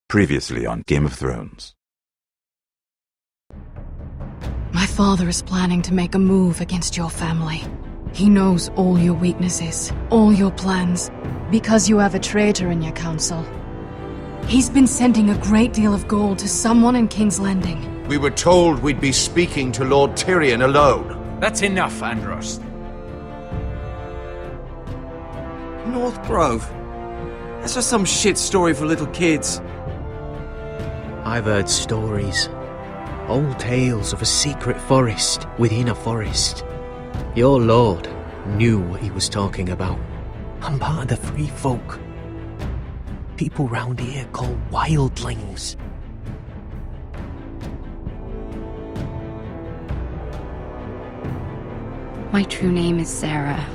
Previously on Game of Thrones. My father is planning to make a move against your family. He knows all your weaknesses, all your plans, because you have a traitor in your council. He's been sending a great deal of gold to someone in King's Landing. We were told we'd be speaking to Lord Tyrion alone. That's enough, Andros. North Grove? That's just some shit story for little kids. I've heard stories. Old tales of a secret forest within a forest. Your lord knew what he was talking about. I'm part of the free folk. People round here call wildlings. My true name is Sarah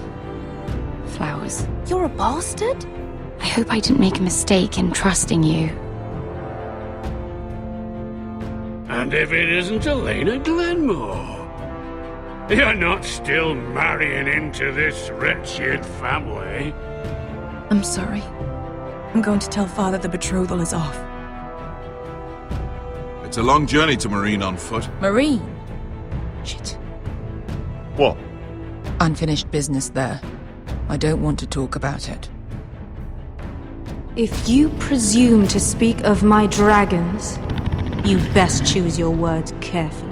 Flowers. You're a bastard? I hope I didn't make a mistake in trusting you. And if it isn't Elena Glenmore, you're not still marrying into this wretched family. I'm sorry. I'm going to tell Father the betrothal is off. It's a long journey to Marine on foot. Marine? Shit. What? Unfinished business there. I don't want to talk about it. If you presume to speak of my dragons, you best choose your words carefully.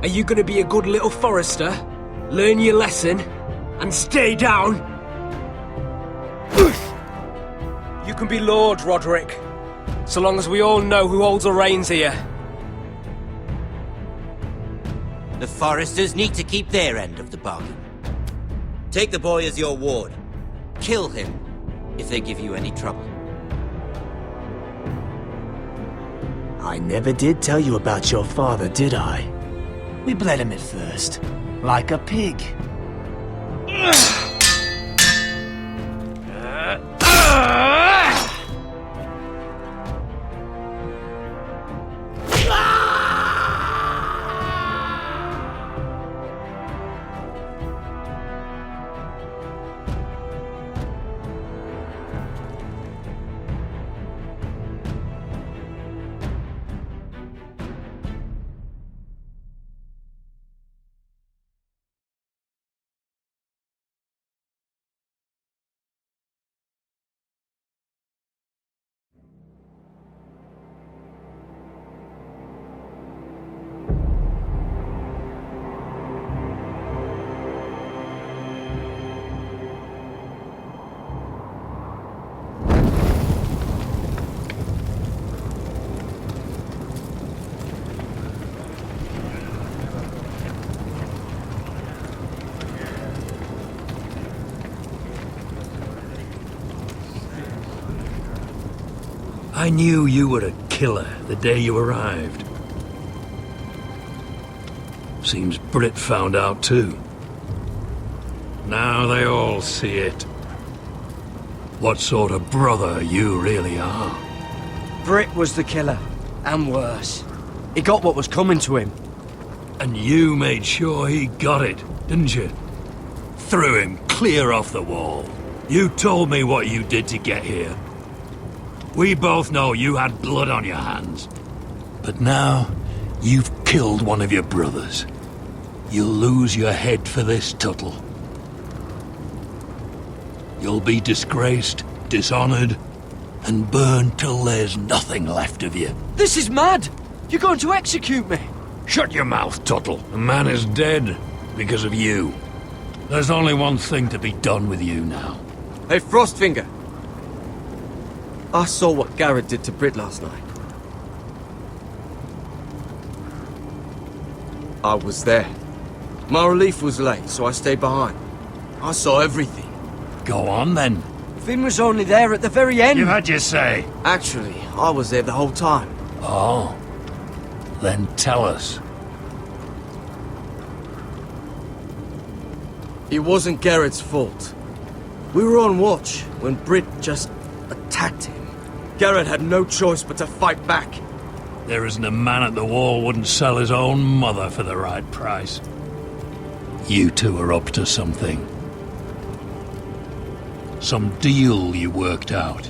Are you gonna be a good little forester? Learn your lesson? And stay down? You can be Lord, Roderick. So long as we all know who holds the reins here. The foresters need to keep their end of the bargain. Take the boy as your ward. Kill him if they give you any trouble. I never did tell you about your father, did I? We bled him at first, like a pig. I knew you were a killer the day you arrived. Seems Britt found out too. Now they all see it. What sort of brother you really are. Britt was the killer, and worse. He got what was coming to him. And you made sure he got it, didn't you? Threw him clear off the wall. You told me what you did to get here. We both know you had blood on your hands. But now, you've killed one of your brothers. You'll lose your head for this, Tuttle. You'll be disgraced, dishonored, and burned till there's nothing left of you. This is mad! You're going to execute me! Shut your mouth, Tuttle. The man is dead because of you. There's only one thing to be done with you now. Hey, Frostfinger! I saw what Garrett did to Britt last night. I was there. My relief was late, so I stayed behind. I saw everything. Go on, then. Finn was only there at the very end. You had your say. Actually, I was there the whole time. Oh. Then tell us. It wasn't Garrett's fault. We were on watch when Britt just attacked him. Garrett had no choice but to fight back. There isn't a man at the wall wouldn't sell his own mother for the right price. You two are up to something. Some deal you worked out.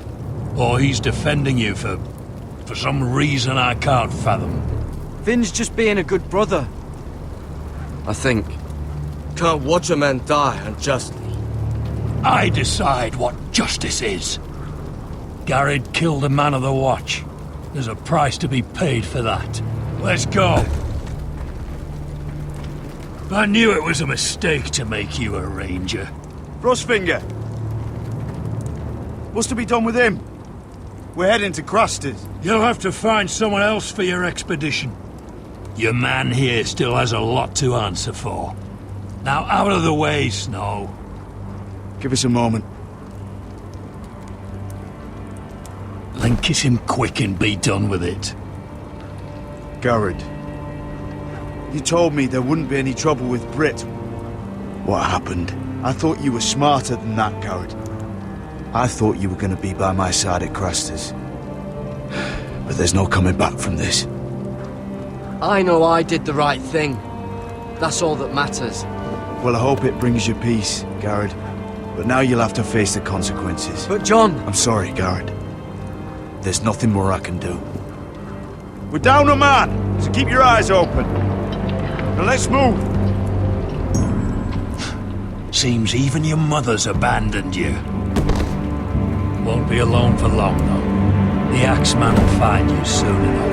Or he's defending you for some reason I can't fathom. Finn's just being a good brother. I think. Can't watch a man die unjustly. I decide what justice is. Garrett killed a man of the watch. There's a price to be paid for that. Let's go. I knew it was a mistake to make you a ranger. Frostfinger! What's to be done with him? We're heading to Craster's. You'll have to find someone else for your expedition. Your man here still has a lot to answer for. Now out of the way, Snow. Give us a moment. Then kiss him quick and be done with it. Garrett, you told me there wouldn't be any trouble with Brit. What happened? I thought you were smarter than that, Garrett. I thought you were going to be by my side at Craster's. But there's no coming back from this. I know I did the right thing. That's all that matters. Well, I hope it brings you peace, Garrett. But now you'll have to face the consequences. But John... I'm sorry, Garrett. There's nothing more I can do. We're down a man, so keep your eyes open. Now let's move. Seems even your mother's abandoned you. Won't be alone for long, though. The Axeman will find you soon enough.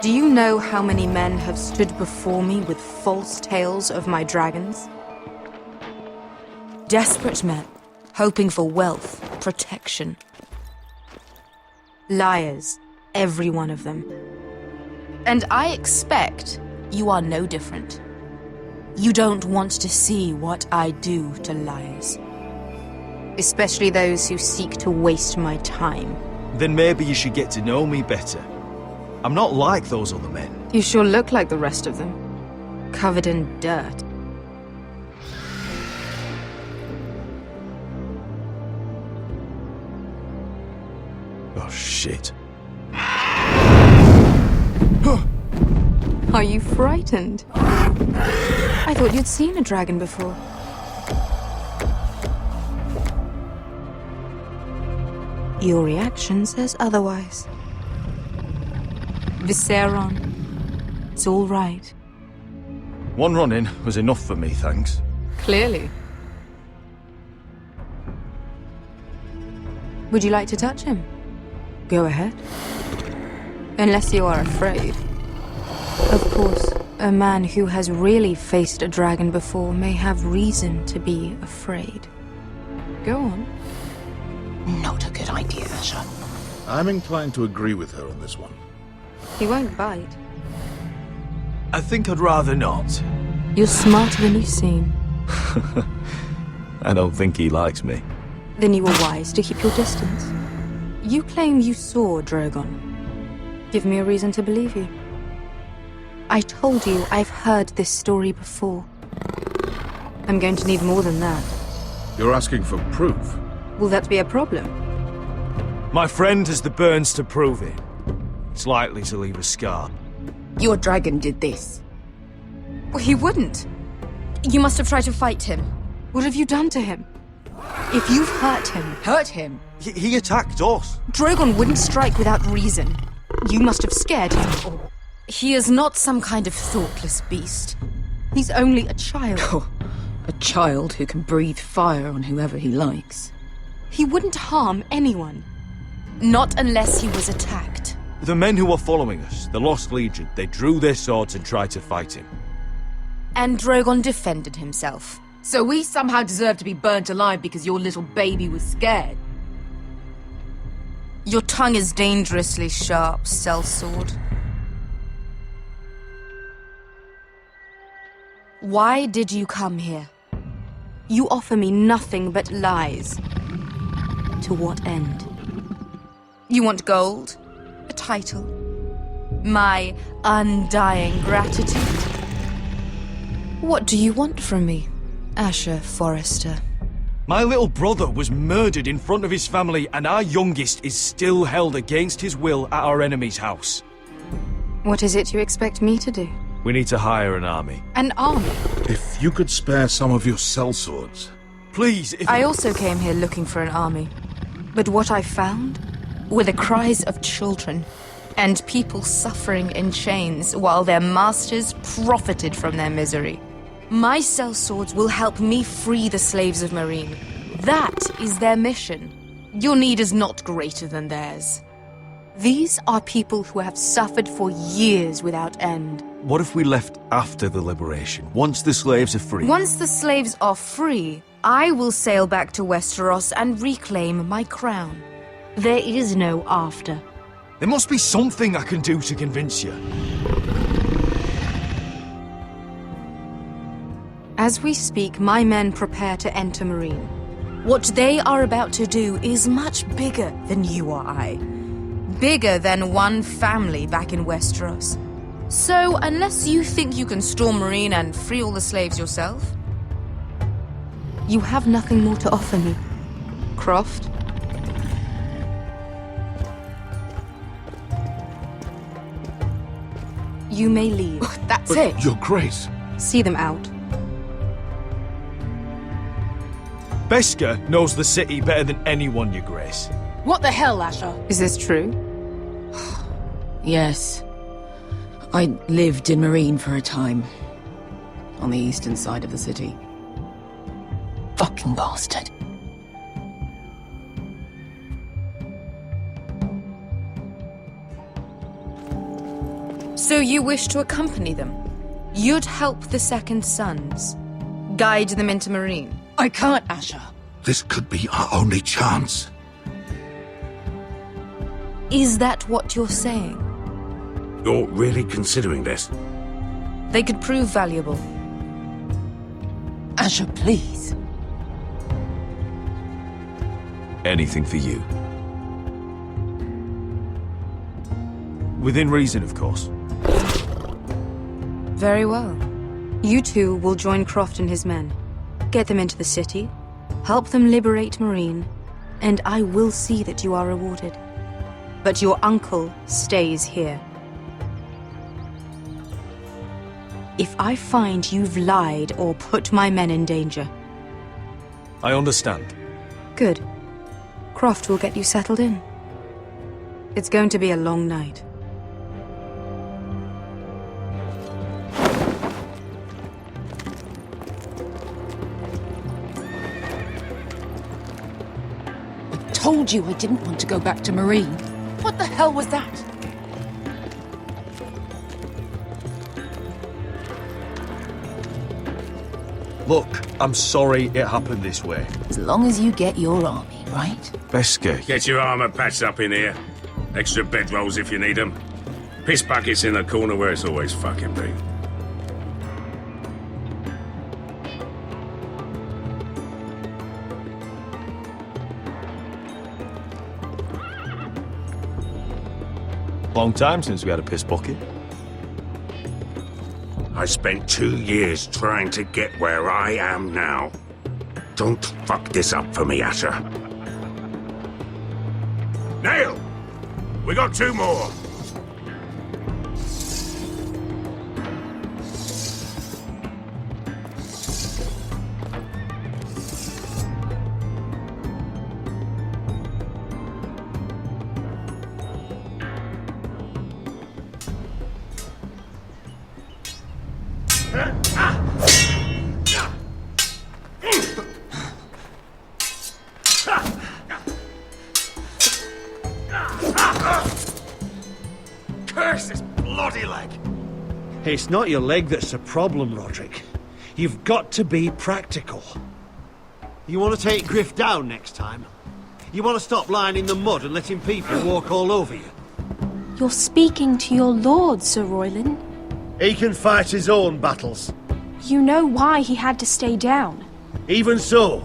Do you know how many men have stood before me with false tales of my dragons? Desperate men, hoping for wealth, protection. Liars, every one of them. And I expect you are no different. You don't want to see what I do to liars. Especially those who seek to waste my time. Then maybe you should get to know me better. I'm not like those other men. You sure look like the rest of them. Covered in dirt. Oh, shit. Are you frightened? I thought you'd seen a dragon before. Your reaction says otherwise. Viseron. It's all right. One run-in was enough for me, thanks. Clearly. Would you like to touch him? Go ahead. Unless you are afraid. Of course, a man who has really faced a dragon before may have reason to be afraid. Go on. Not a good idea, Asher. I'm inclined to agree with her on this one. He won't bite. I think I'd rather not. You're smarter than you seem. I don't think he likes me. Then you were wise to keep your distance. You claim you saw Drogon. Give me a reason to believe you. I told you I've heard this story before. I'm going to need more than that. You're asking for proof? Will that be a problem? My friend has the burns to prove it. It's likely to leave a scar. Your dragon did this. Well, he wouldn't. You must have tried to fight him. What have you done to him? If you've hurt him. He attacked us. Drogon wouldn't strike without reason. You must have scared him. Or he is not some kind of thoughtless beast. He's only a child. Oh, a child who can breathe fire on whoever he likes. He wouldn't harm anyone. Not unless he was attacked. The men who were following us, the Lost Legion, they drew their swords and tried to fight him. And Drogon defended himself. So we somehow deserve to be burnt alive because your little baby was scared. Your tongue is dangerously sharp, sellsword. Why did you come here? You offer me nothing but lies. To what end? You want gold? A title? My undying gratitude? What do you want from me, Asher Forrester? My little brother was murdered in front of his family, and our youngest is still held against his will at our enemy's house. What is it you expect me to do? We need to hire an army. An army? If you could spare some of your sellswords. Please, if... I also came here looking for an army. But what I found were the cries of children and people suffering in chains while their masters profited from their misery. My sellswords will help me free the slaves of Meereen. That is their mission. Your need is not greater than theirs. These are people who have suffered for years without end. What if we left after the liberation, once the slaves are free? Once the slaves are free, I will sail back to Westeros and reclaim my crown. There is no after. There must be something I can do to convince you. As we speak, my men prepare to enter Meereen. What they are about to do is much bigger than you or I. Bigger than one family back in Westeros. So, unless you think you can storm Meereen and free all the slaves yourself... You have nothing more to offer me, Croft. You may leave. That's it! Your Grace. See them out. Beskar knows the city better than anyone, Your Grace. What the hell, Asher? Is this true? Yes. I lived in Meereen for a time. On the eastern side of the city. Fucking bastard. So you wish to accompany them? You'd help the Second Sons? Guide them into Meereen? I can't, Asher. This could be our only chance. Is that what you're saying? You're really considering this? They could prove valuable. Asher, please. Anything for you. Within reason, of course. Very well. You two will join Croft and his men. Get them into the city, help them liberate Meereen, and I will see that you are rewarded. But your uncle stays here. If I find you've lied or put my men in danger... I understand. Good. Croft will get you settled in. It's going to be a long night. I told you I didn't want to go back to Meereen. What the hell was that? Look, I'm sorry it happened this way. As long as you get your army, right? Beske. Get your armor patched up in here. Extra bedrolls if you need them. Piss buckets in the corner where it's always fucking been. Long time since we had a piss bucket. I spent 2 years trying to get where I am now. Don't fuck this up for me, Asher. Nail! We got 2 more! Curse this bloody leg! It's not your leg that's the problem, Roderick. You've got to be practical. You want to take Griff down next time? You want to stop lying in the mud and letting people walk all over you? You're speaking to your lord, Sir Royland. He can fight his own battles. You know why he had to stay down. Even so,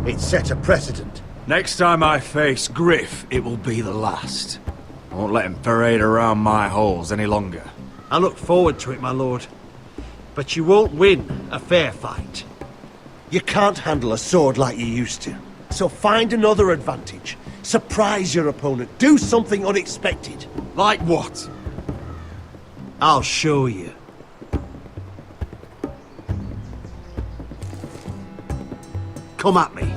it set a precedent. Next time I face Griff, it will be the last. I won't let him parade around my halls any longer. I look forward to it, my lord. But you won't win a fair fight. You can't handle a sword like you used to. So find another advantage. Surprise your opponent. Do something unexpected. Like what? I'll show you. Come at me.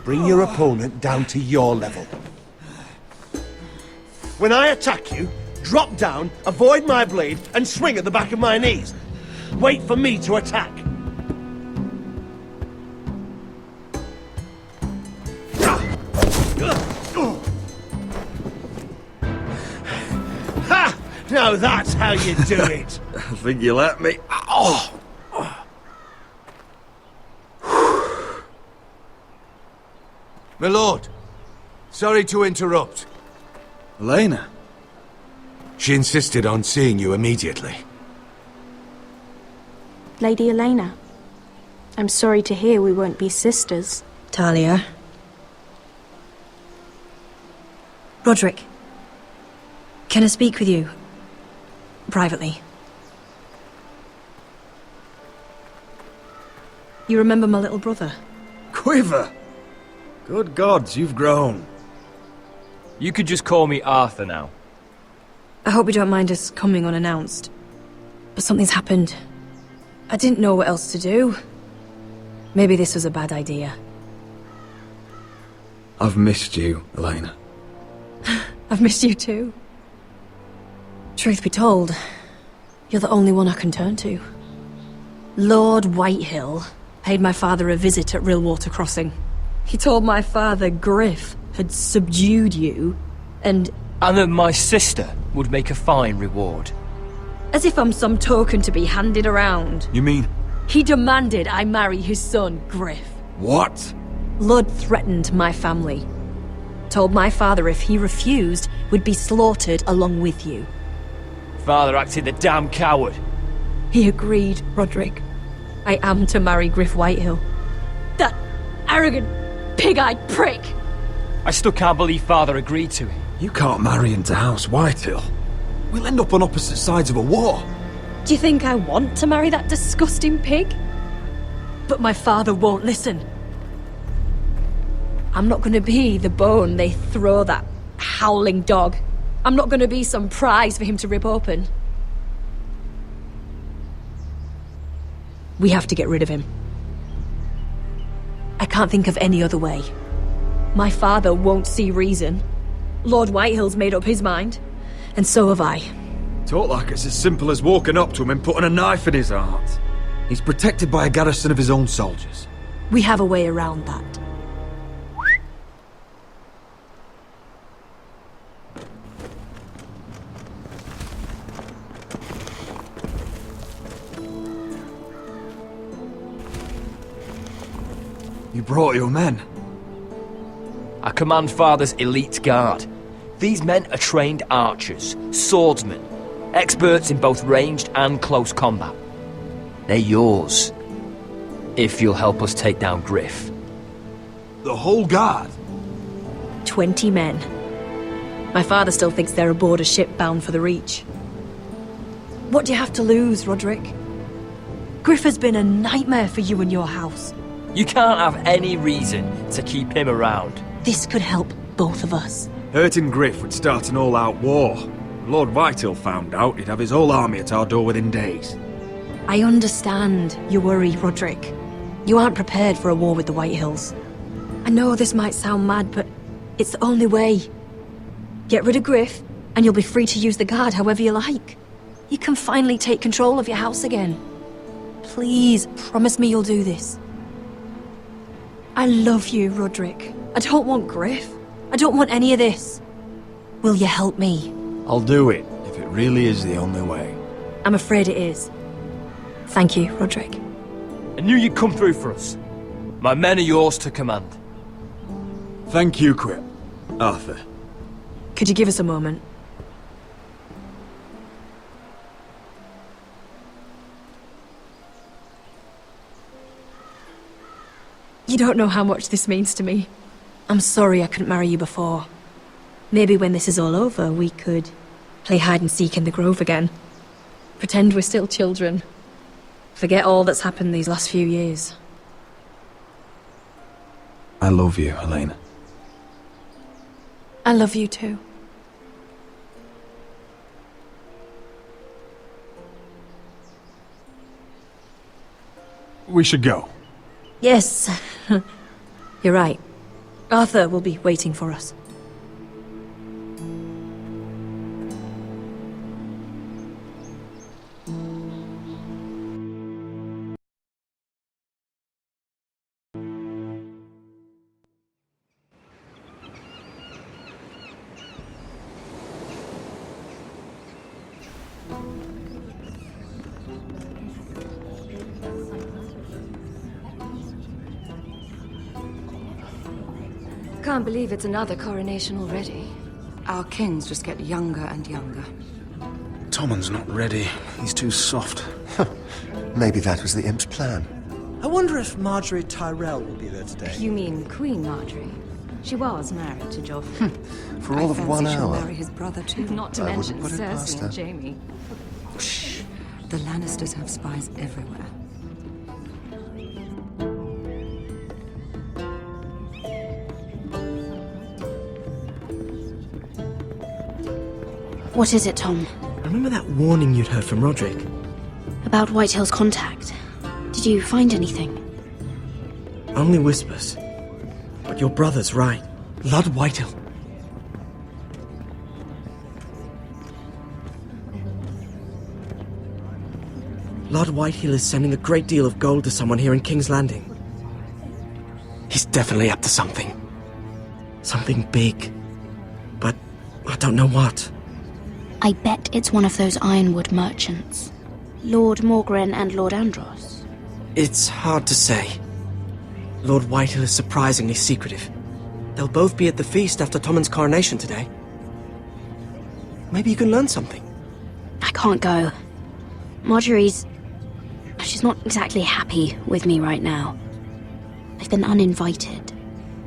Bring your opponent down to your level. When I attack you, drop down, avoid my blade, and swing at the back of my knees. Wait for me to attack. Ha! Now that's how you do it. I think you let me. Oh! My lord, sorry to interrupt. Elena? She insisted on seeing you immediately. Lady Elena, I'm sorry to hear we won't be sisters. Talia. Roderick. Can I speak with you? Privately. You remember my little brother? Quiver! Good gods, you've grown. You could just call me Arthur now. I hope you don't mind us coming unannounced. But something's happened. I didn't know what else to do. Maybe this was a bad idea. I've missed you, Elena. I've missed you too. Truth be told, you're the only one I can turn to. Lord Whitehill paid my father a visit at Rillwater Crossing. He told my father Griff had subdued you, and that my sister would make a fine reward. As if I'm some token to be handed around. You mean? He demanded I marry his son, Griff. What? Lord threatened my family. Told my father if he refused, we'd be slaughtered along with you. Father acted the damn coward. He agreed, Roderick. I am to marry Griff Whitehill. That arrogant, pig-eyed prick! I still can't believe Father agreed to it. You can't marry into House Whitehill. We'll end up on opposite sides of a war. Do you think I want to marry that disgusting pig? But my father won't listen. I'm not gonna be the bone they throw that howling dog. I'm not gonna be some prize for him to rip open. We have to get rid of him. I can't think of any other way. My father won't see reason. Lord Whitehill's made up his mind. And so have I. Talk like it's as simple as walking up to him and putting a knife in his heart. He's protected by a garrison of his own soldiers. We have a way around that. You brought your men. I command Father's elite guard. These men are trained archers, swordsmen, experts in both ranged and close combat. They're yours, if you'll help us take down Griff. The whole guard? 20 men. My father still thinks they're aboard a ship bound for the Reach. What do you have to lose, Roderick? Griff has been a nightmare for you and your house. You can't have any reason to keep him around. This could help both of us. Hurting Griff would start an all-out war. Lord Whitehill found out he'd have his whole army at our door within days. I understand your worry, Roderick. You aren't prepared for a war with the Whitehills. I know this might sound mad, but it's the only way. Get rid of Griff, and you'll be free to use the guard however you like. You can finally take control of your house again. Please, promise me you'll do this. I love you, Roderick. I don't want Griff. I don't want any of this. Will you help me? I'll do it, if it really is the only way. I'm afraid it is. Thank you, Roderick. I knew you'd come through for us. My men are yours to command. Thank you, Quip. Arthur. Could you give us a moment? You don't know how much this means to me. I'm sorry I couldn't marry you before. Maybe when this is all over, we could play hide and seek in the grove again. Pretend we're still children. Forget all that's happened these last few years. I love you, Helena. I love you too. We should go. Yes. You're right. Arthur will be waiting for us. Can't believe it's another coronation already. Our kings just get younger and younger. Tommen's not ready. He's too soft. Maybe that was the imp's plan. I wonder if Marjorie Tyrell will be there today. You mean Queen Marjorie? She was married to Joffrey. For all of 1 she'll hour. marry his brother too. Not to I mention wouldn't put it past Cersei her. and Jaime. Shh. The Lannisters have spies everywhere. What is it, Tom? Remember that warning you'd heard from Roderick? About Whitehill's contact. Did you find anything? Only whispers. But your brother's right. Lord Whitehill. Lord Whitehill is sending a great deal of gold to someone here in King's Landing. He's definitely up to something. Something big. But I don't know what. I bet it's one of those ironwood merchants. Lord Morgren and Lord Andros. It's hard to say. Lord Whitehill is surprisingly secretive. They'll both be at the feast after Tommen's coronation today. Maybe you can learn something. I can't go. She's not exactly happy with me right now. I've been uninvited.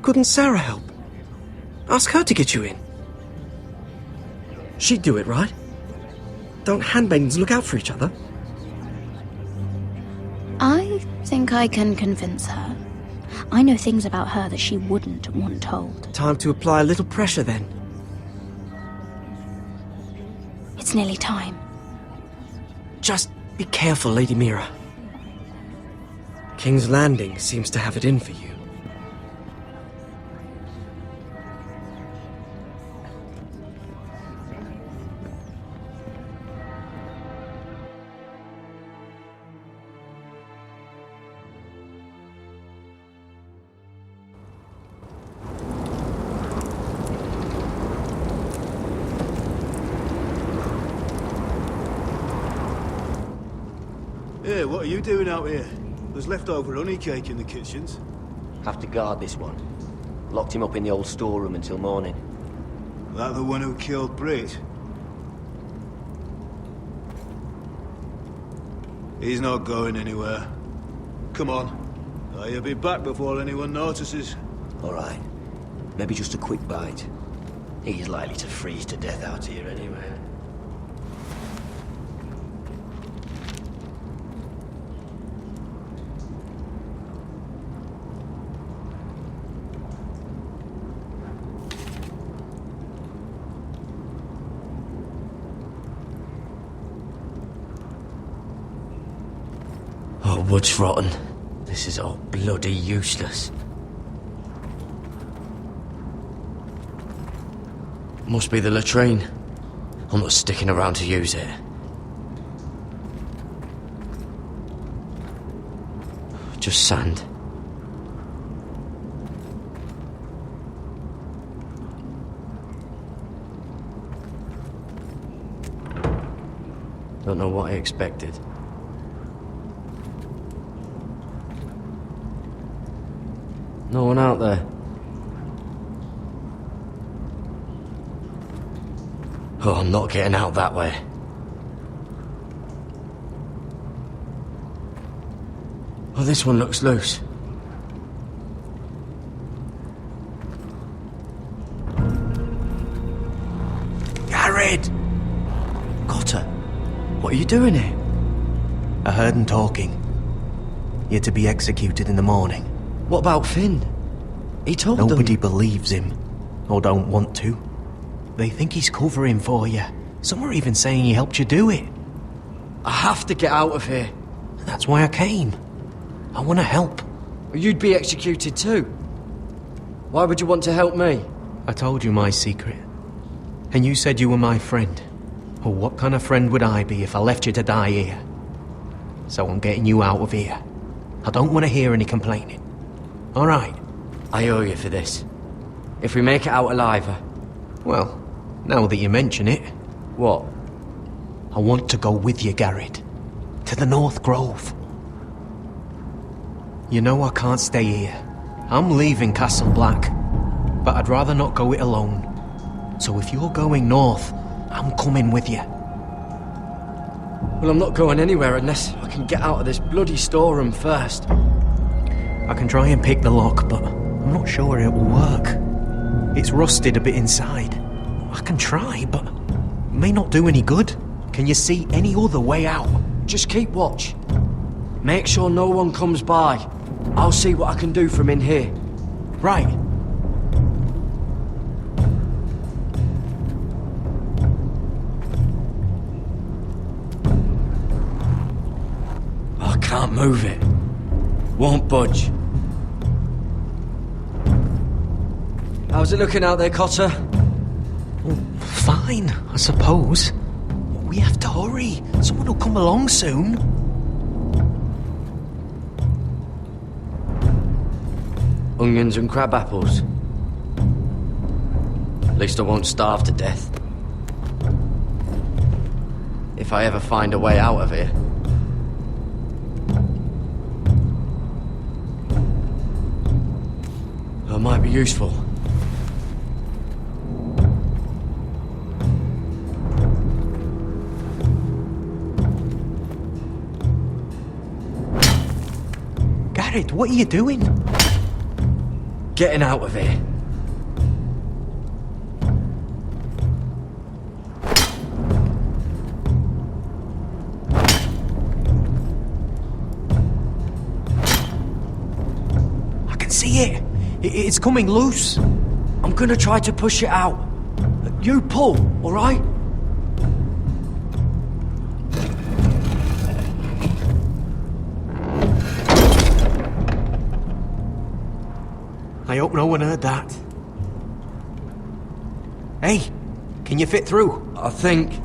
Couldn't Sarah help? Ask her to get you in. She'd do it, right? Don't handmaidens look out for each other? I think I can convince her. I know things about her that she wouldn't want told. Time to apply a little pressure then. It's nearly time. Just be careful, Lady Mira. King's Landing seems to have it in for you. Hey, what are you doing out here? There's leftover honey cake in the kitchens. Have to guard this one. Locked him up in the old storeroom until morning. That the one who killed Brit? He's not going anywhere. Come on. You'll be back before anyone notices. All right. Maybe just a quick bite. He's likely to freeze to death out here anyway. Oh, wood's rotten. This is all bloody useless. Must be the latrine. I'm not sticking around to use it. Just sand. Don't know what I expected. No one out there. Oh, I'm not getting out that way. Oh, this one looks loose. Garrett! Cotter, what are you doing here? I heard him talking. You're to be executed in the morning. What about Finn? He told them... Nobody believes him. Or don't want to. They think he's covering for you. Some are even saying he helped you do it. I have to get out of here. That's why I came. I want to help. You'd be executed too. Why would you want to help me? I told you my secret. And you said you were my friend. Well, what kind of friend would I be if I left you to die here? So I'm getting you out of here. I don't want to hear any complaining. All right. I owe you for this. If we make it out alive... Well, now that you mention it... What? I want to go with you, Garrett. To the North Grove. You know I can't stay here. I'm leaving Castle Black. But I'd rather not go it alone. So if you're going north, I'm coming with you. Well, I'm not going anywhere unless I can get out of this bloody storeroom first. I can try and pick the lock, but I'm not sure it will work. It's rusted a bit inside. I can try, but it may not do any good. Can you see any other way out? Just keep watch. Make sure no one comes by. I'll see what I can do from in here. Right. I can't move it. Won't budge. How's it looking out there, Cotter? Well, fine, I suppose. We have to hurry. Someone will come along soon. Onions and crab apples. At least I won't starve to death. If I ever find a way out of here. That might be useful. Garrett, what are you doing? Getting out of here. I can see it. It's coming loose. I'm gonna try to push it out. You pull, all right? I hope no one heard that. Hey, can you fit through? I think...